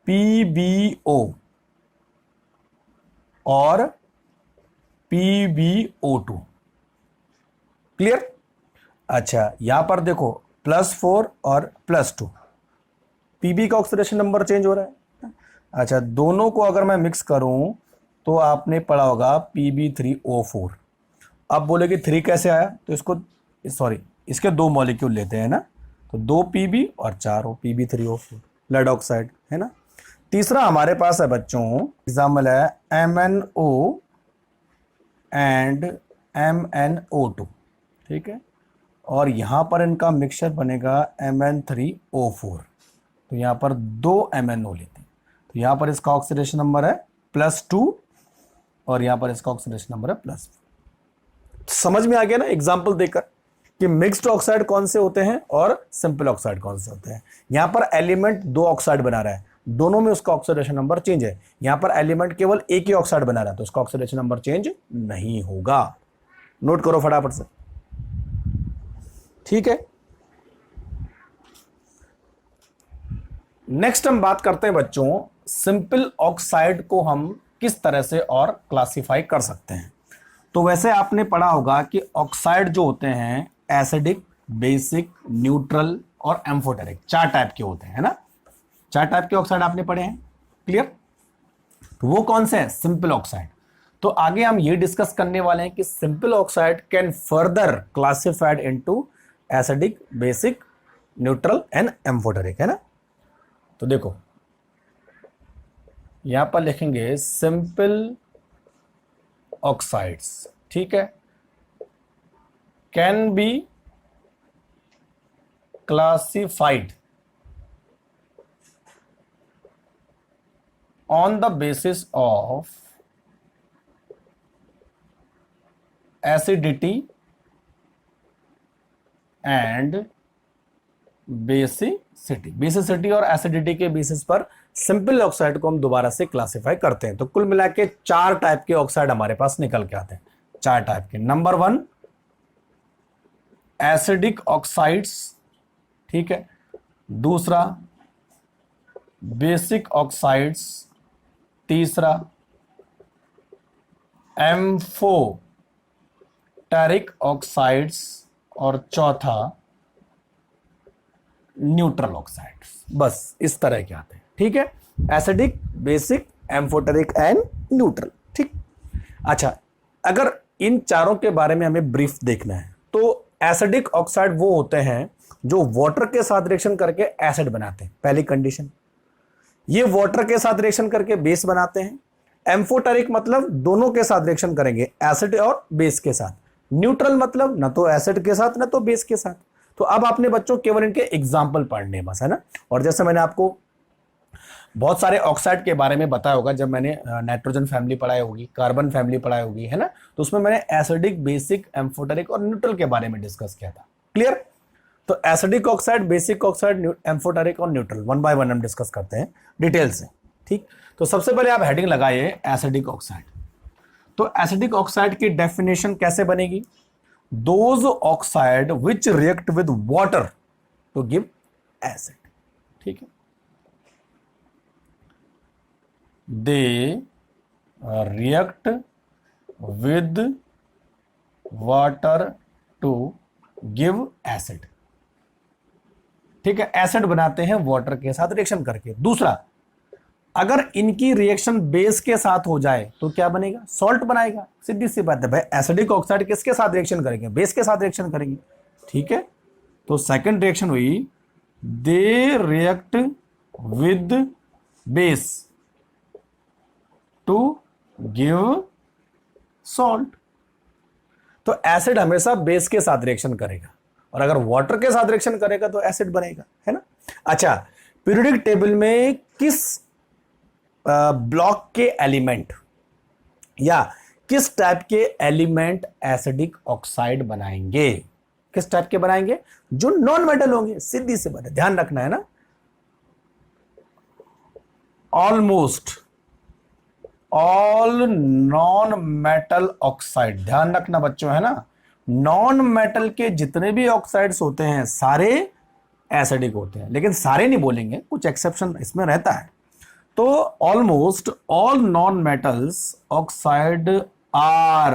PbO और PbO2। क्लियर? अच्छा, यहां पर देखो +4 और +2, Pb का ऑक्सीडेशन नंबर चेंज हो रहा है। अच्छा, दोनों को अगर मैं मिक्स करूं तो आपने पढ़ा होगा Pb3O4। अब बोले कि 3 कैसे आया, तो इसको, सॉरी, इसके दो मॉलिक्यूल लेते हैं ना, तो 2 Pb और 4 O, Pb3O4, लेड ऑक्साइड, है ना। तीसरा हमारे पास है बच्चों, एग्जाम्पल है MnO एंड MnO2, ठीक है, और यहां पर इनका मिक्सचर बनेगा Mn3O4। तो यहां पर 2 MnO लेते हैं, तो यहां पर इसका ऑक्सीडेशन नंबर है +2 और यहां पर इसका ऑक्सीडेशन नंबर है +4। समझ में आ गया ना एग्जाम्पल देकर कि मिक्स्ड ऑक्साइड कौन से होते हैं और सिंपल ऑक्साइड कौन से होते हैं। यहां पर एलिमेंट दो ऑक्साइड बना रहा है, दोनों में उसका ऑक्सीडेशन नंबर चेंज है। यहां पर एलिमेंट केवल एक ही ऑक्साइड बना रहा है, तो उसका ऑक्सीडेशन नंबर चेंज नहीं होगा। नोट करो फटाफट से। ठीक है। नेक्स्ट हम बात करते हैं बच्चों, सिंपल ऑक्साइड को हम किस तरह से और क्लासिफाई कर सकते हैं। तो वैसे आपने पढ़ा होगा कि ऑक्साइड जो होते हैं एसिडिक, बेसिक, न्यूट्रल और एम्फोटेरिक, 4 टाइप के होते हैं, है ना। 4 टाइप के ऑक्साइड आपने पढ़े हैं, क्लियर। तो वो कौन से हैं? Simple oxide. तो आगे हम ये डिस्कस करने वाले हैं कि simple oxide can further classified into acidic, basic, neutral and amphoteric, है ना। तो देखो यहां पर लिखेंगे सिंपल ऑक्साइड्स, ठीक है, can be classified on the basis of acidity and basicity और एसिडिटी के बेसिस पर सिंपल ऑक्साइड को हम दोबारा से क्लासिफाई करते हैं। तो कुल मिला के 4 टाइप के ऑक्साइड हमारे पास निकल के आते हैं, 4 टाइप के। नंबर 1 एसिडिक ऑक्साइड्स, ठीक है। दूसरा बेसिक ऑक्साइड्स, तीसरा एम्फोटेरिक ऑक्साइड्स और चौथा न्यूट्रल ऑक्साइड्स। बस इस तरह के आते हैं, ठीक है। Acidic, basic, amphoteric and neutral, ठीक। अच्छा, अगर इन चारों के बारे में हमें ब्रीफ देखना है तो एसिडिक ऑक्साइड वो होते हैं जो वाटर के साथ रिएक्शन करके एसिड बनाते हैं, पहली कंडीशन। ये वाटर के साथ रिएक्शन करके बेस बनाते हैं। एम्फोटेरिक मतलब दोनों के साथ रिएक्शन करेंगे, एसिड और बेस के साथ। न्यूट्रल मतलब ना तो एसिड के साथ ना तो बेस के साथ। तो अब आपने बच्चों केवल इनके एग्जाम्पल पढ़ने बस, है ना। और जैसे मैंने आपको बहुत सारे ऑक्साइड के बारे में बताया होगा, जब मैंने नाइट्रोजन फैमिली पढ़ाई होगी, कार्बन फैमिली पढ़ाई होगी, है ना, तो उसमें मैंने एसिडिक, बेसिक, एम्फोटेरिक और न्यूट्रल के बारे में डिस्कस किया था, क्लियर। तो acidic oxide, basic oxide, amphoteric और न्यूट्रल 1 बाय 1 हम डिस्कस करते हैं डिटेल से, ठीक। तो सबसे पहले आप हेडिंग लगाइए एसिडिक ऑक्साइड। तो एसिडिक ऑक्साइड की डेफिनेशन कैसे बनेगी? Those oxide which react with water to give acid, ठीक है। They react with water to give acid, ठीक है। एसिड बनाते हैं वाटर के साथ रिएक्शन करके। दूसरा, अगर इनकी रिएक्शन बेस के साथ हो जाए तो क्या बनेगा? सॉल्ट बनाएगा, सीधी सी बात है भाई। एसिडिक ऑक्साइड किसके साथ रिएक्शन करेंगे? बेस के साथ रिएक्शन करेंगे, ठीक है। तो सेकंड रिएक्शन हुई, they react with base to give salt. तो एसिड हमेशा बेस के साथ रिएक्शन करेगा और अगर वाटर के साथ रिएक्शन करेगा तो एसिड बनेगा, है ना। अच्छा, पीरियोडिक टेबल में किस ब्लॉक के एलिमेंट या किस टाइप के एलिमेंट एसिडिक ऑक्साइड बनाएंगे? किस टाइप के बनाएंगे? जो नॉन मेटल होंगे, सीधी सी बात है, ध्यान रखना है ना। Almost all non metal oxide, ध्यान रखना बच्चों, है ना। नॉन मेटल के जितने भी ऑक्साइड्स होते हैं सारे एसिडिक होते हैं, लेकिन सारे नहीं बोलेंगे, कुछ एक्सेप्शन इसमें रहता है। तो almost all non metals oxide are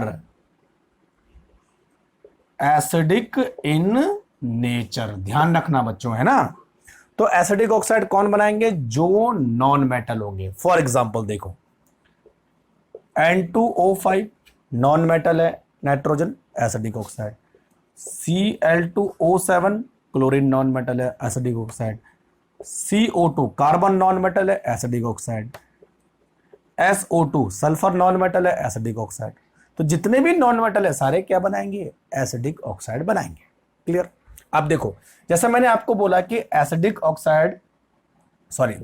acidic in nature, ध्यान रखना बच्चों, है ना। तो एसिडिक ऑक्साइड कौन बनाएंगे? जो नॉन मेटल होंगे। फॉर एग्जांपल देखो, N2O5 नॉन मेटल है, nitrogen, acidic oxide. Cl2O7 chlorine non metal है, acidic oxide. CO2 carbon non metal है, acidic oxide. SO2 sulphur non metal है, एसिडिक ऑक्साइड। तो जितने भी नॉन मेटल है सारे क्या बनाएंगे? एसिडिक ऑक्साइड बनाएंगे, क्लियर। अब देखो, जैसा मैंने आपको बोला कि एसिडिक ऑक्साइड, सॉरी,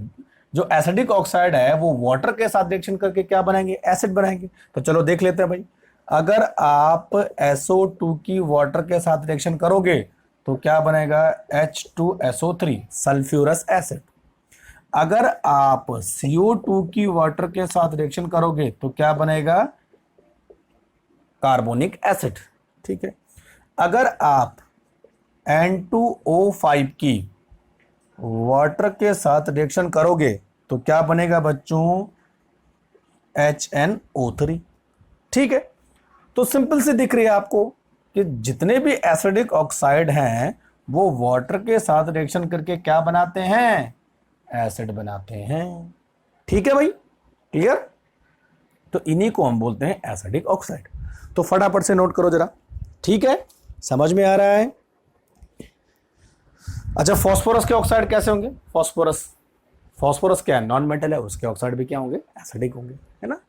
जो एसिडिक ऑक्साइड है वो वाटर के साथ रिएक्शन करके क्या बनाएंगे? एसिड बनाएंगे। तो चलो देख लेते हैं भाई। अगर आप SO2 की वाटर के साथ रिएक्शन करोगे तो क्या बनेगा? H2SO3 sulphurous acid. अगर आप CO2 की वाटर के साथ रिएक्शन करोगे तो क्या बनेगा? कार्बोनिक एसिड, ठीक है। अगर आप N2O5 की वाटर के साथ रिएक्शन करोगे तो क्या बनेगा बच्चों? HNO3। ठीक है, तो सिंपल से दिख रही है आपको कि जितने भी एसिडिक ऑक्साइड हैं वो वाटर के साथ रिएक्शन करके क्या बनाते हैं? एसिड बनाते हैं। ठीक है भाई, क्लियर? तो इन्हीं को हम बोलते हैं एसिडिक ऑक्साइड। तो फटाफट से नोट करो जरा, ठीक है? समझ में आ रहा है? अच्छा, फास्फोरस के ऑक्साइड कैसे होंगे? फास्फोरस क्या है? नॉन मेटल है, उसके ऑक्साइड भी क्या होंगे? एसिडिक होंगे, है ना?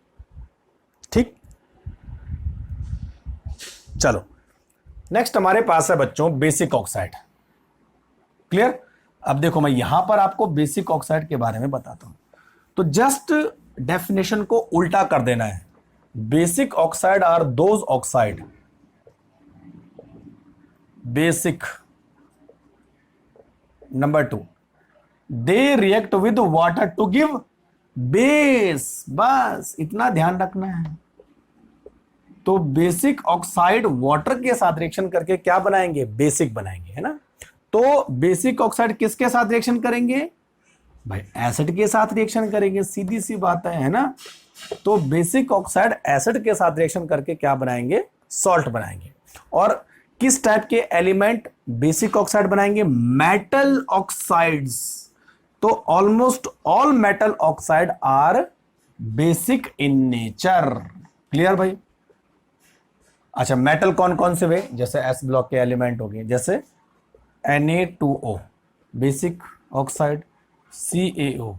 ठीक, चलो नेक्स्ट हमारे पास है बच्चों बेसिक ऑक्साइड। क्लियर? अब देखो, मैं यहां पर आपको बेसिक ऑक्साइड के बारे में बताता हूं, तो जस्ट डेफिनेशन को उल्टा कर देना है। Basic oxide are those oxide, basic number 2, they react with water to give base. बस इतना ध्यान रखना है। तो बेसिक ऑक्साइड वाटर के साथ रिएक्शन करके क्या बनाएंगे? बेसिक बनाएंगे, है ना? तो बेसिक ऑक्साइड किसके साथ रिएक्शन करेंगे भाई? एसिड के साथ रिएक्शन करेंगे, सीधी सी बात है ना? तो बेसिक ऑक्साइड एसिड के साथ रिएक्शन करके क्या बनाएंगे? सॉल्ट बनाएंगे। और किस टाइप के एलिमेंट बेसिक ऑक्साइड बनाएंगे? Metal oxides. तो almost all metal oxide are basic in nature. Clear भाई? अच्छा, मेटल कौन कौन से वे? जैसे एस ब्लॉक के एलिमेंट हो गए, जैसे Na2O basic oxide, CaO,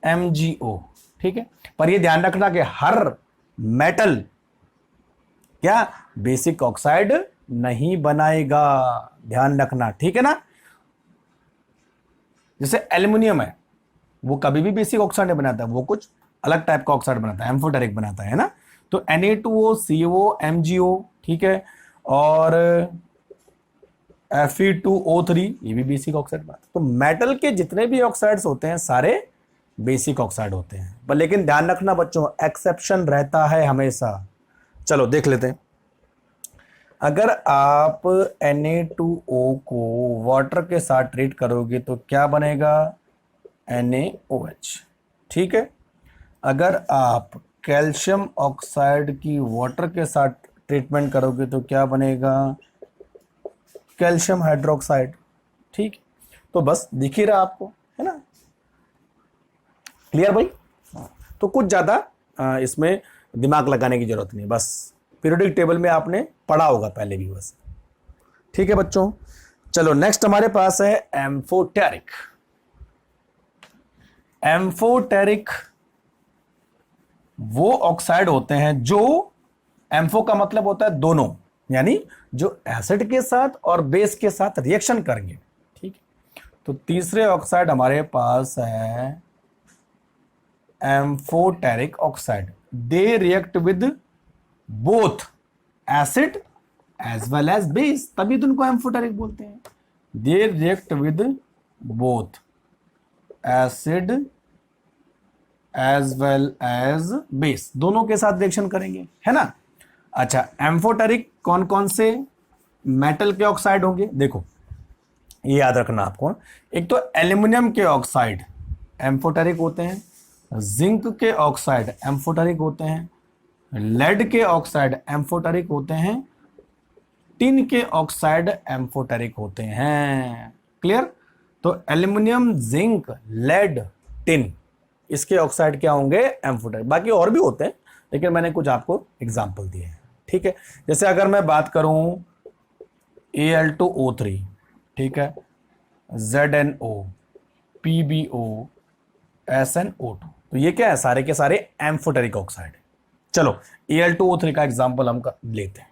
MgO। ठीक है, पर ये ध्यान रखना कि हर मेटल क्या बेसिक ऑक्साइड नहीं बनाएगा, ध्यान रखना, ठीक है ना? जैसे एल्युमिनियम है, वो कभी भी बेसिक ऑक्साइड नहीं बनाता, वो कुछ अलग टाइप का ऑक्साइड बनाता है, एम्फोटेरिक बनाता है ना? तो Na2O, CO, MgO, ठीक है, और Fe2O3 ये भी बेसिक ऑक्साइड बनाता है। तो मेटल के जितने भी ऑक्साइड्स होते हैं सारे बेसिक ऑक्साइड होते हैं, पर लेकिन ध्यान रखना बच्चों, एक्सेप्शन रहता है हमेशा। चलो देख लेते हैं। अगर आप Na2O को वाटर के साथ ट्रीट करोगे तो क्या बनेगा? NaOH। ठीक है, अगर आप कैल्शियम ऑक्साइड की वाटर के साथ ट्रीटमेंट करोगे तो क्या बनेगा? Calcium hydroxide. ठीक, तो बस दिख ही रहा आपको, है ना? क्लियर भाई? तो कुछ ज्यादा इसमें दिमाग लगाने की जरूरत नहीं, बस पीरियोडिक टेबल में आपने पढ़ा होगा पहले भी बस। ठीक है बच्चों, चलो नेक्स्ट हमारे पास है एम्फोटेरिक। एम्फोटेरिक वो ऑक्साइड होते हैं जो, एम्फो का मतलब होता है दोनों, यानी जो एसिड के साथ और बेस के साथ रिएक्शन करेंगे। ठीक, तो तीसरे ऑक्साइड हमारे पास है amphoteric oxide. They react with both acid as well as base, तभी तो उनको एम्फोटेरिक बोलते हैं। They react with both acid as well as base, दोनों के साथ रिएक्शन करेंगे, है ना? अच्छा, एम्फोटेरिक कौन कौन से मेटल के ऑक्साइड होंगे? देखो ये याद रखना आपको। एक तो एल्युमिनियम के ऑक्साइड एम्फोटेरिक होते हैं, जिंक के ऑक्साइड एम्फोटेरिक होते हैं, लेड के ऑक्साइड एम्फोटेरिक होते हैं, टिन के ऑक्साइड एम्फोटेरिक होते हैं। क्लियर? तो एल्युमिनियम, जिंक, लेड, टिन, इसके ऑक्साइड क्या होंगे? एम्फोटेरिक। बाकी और भी होते हैं, लेकिन मैंने कुछ आपको एग्जाम्पल दिए हैं। ठीक है, जैसे अगर मैं बात करूं Al2O3, ठीक है, ZnO, PbO, SnO2, तो ये क्या है? सारे के सारे एम्फोटेरिक ऑक्साइड है। चलो Al2O3 का एग्जाम्पल हम लेते हैं।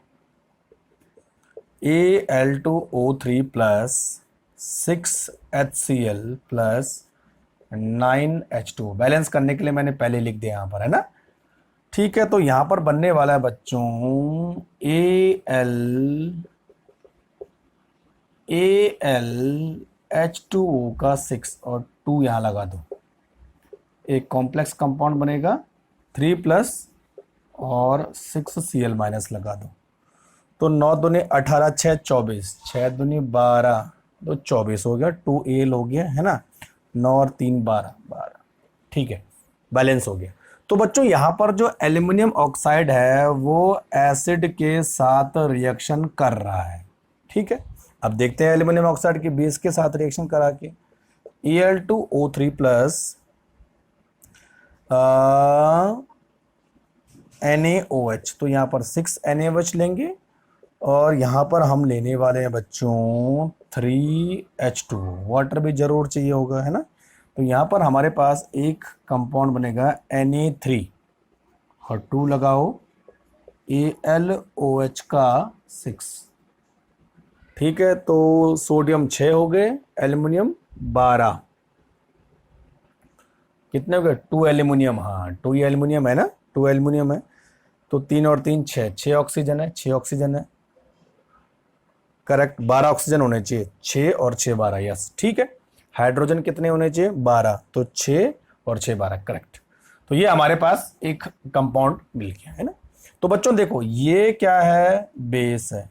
Al2O3 plus 6HCl plus 9H2, balance करने के लिए मैंने पहले लिख दिया यहां पर, है ना? ठीक है, तो यहां पर बनने वाला है बच्चों AlH2O का 6 और 2 यहां लगा दो, एक कॉम्प्लेक्स कंपाउंड बनेगा 3 प्लस और 6Cl माइनस लगा दो, तो 9 दूनी 18, 6 24, 6 दूनी 12, तो 24 हो गया, 2Al हो गया है ना, 9 और 3 12 12, ठीक है, बैलेंस हो गया। तो बच्चों यहाँ पर जो एल्यूमिनियम ऑक्साइड है वो एसिड के साथ रिएक्शन कर रहा है, ठीक है। अब देखते हैं एल्यूमिनियम ऑक्साइड के बेस के साथ रिएक्शन करा के, Al2O3 प्लस NaOH, तो यहाँ पर 6 NaOH लेंगे और यहाँ पर हम लेने वाले हैं बच्चों 3H2, वाटर भी जरूर चाहिए होगा है ना। तो यहाँ पर हमारे पास एक कंपाउंड बनेगा Na3 और 2 लगाओ AlOH का 6, ठीक है। तो सोडियम 6 हो गए, एल्यूमिनियम 12, कितने हो गए, 2 एल्यूमिनियम, हाँ 2 एल्यूमिनियम है ना, 2 एल्यूमिनियम है। तो 3 और 3 6, 6 ऑक्सीजन है, 6 ऑक्सीजन है, करेक्ट। 12 ऑक्सीजन होने चाहिए, 6 और 6 12, यस ठीक है। हाइड्रोजन कितने होने चाहिए, 12, तो 6 और 6 12, करेक्ट। तो ये हमारे पास एक कंपाउंड मिल गया है ना। तो बच्चों देखो ये क्या है, बेस है,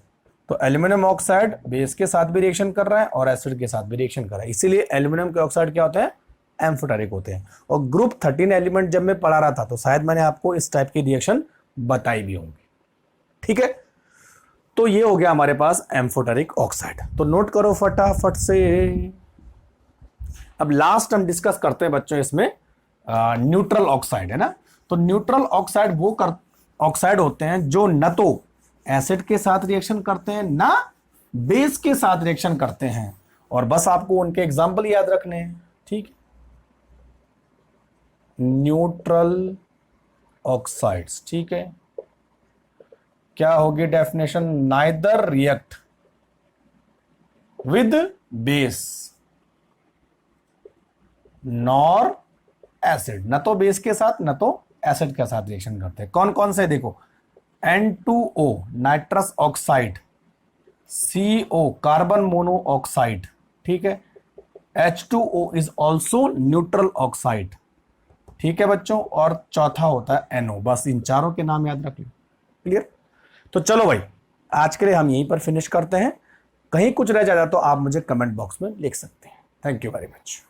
तो एल्यूमिनियम ऑक्साइड बेस के साथ भी रिएक्शन कर रहा है और एसिड के साथ भी रिएक्शन कर रहा है, इसीलिए एल्यूमिनियम के ऑक्साइड क्या होते हैं, एम्फोटेरिक होते हैं। और ग्रुप 13 एलिमेंट जब मैं पढ़ा रहा था तो शायद मैंने आपको इस टाइप की रिएक्शन बताई भी होंगी, ठीक है। तो ये हो गया हमारे पास एम्फोटेरिक ऑक्साइड, तो नोट करो फटाफट से। अब लास्ट हम डिस्कस करते हैं बच्चों इसमें न्यूट्रल ऑक्साइड है ना। तो न्यूट्रल ऑक्साइड वो ऑक्साइड होते हैं जो न तो एसिड के साथ रिएक्शन करते हैं ना बेस के साथ रिएक्शन करते हैं, और बस आपको उनके एग्जाम्पल याद रखने हैं, ठीक। न्यूट्रल ऑक्साइड्स, ठीक है, क्या होगी definition, neither react with base nor acid, न तो बेस के साथ न तो एसिड के साथ रिएक्शन करते हैं। कौन कौन से देखो, N2O nitrous oxide, CO carbon monoxide, ठीक है, H2O is also neutral oxide, ठीक है बच्चों, और चौथा होता है NO। बस इन चारों के नाम याद रख लो, क्लियर। तो चलो भाई आज के लिए हम यहीं पर फिनिश करते हैं, कहीं कुछ रह जाता तो आप मुझे कमेंट बॉक्स में लिख सकते हैं। Thank you very much.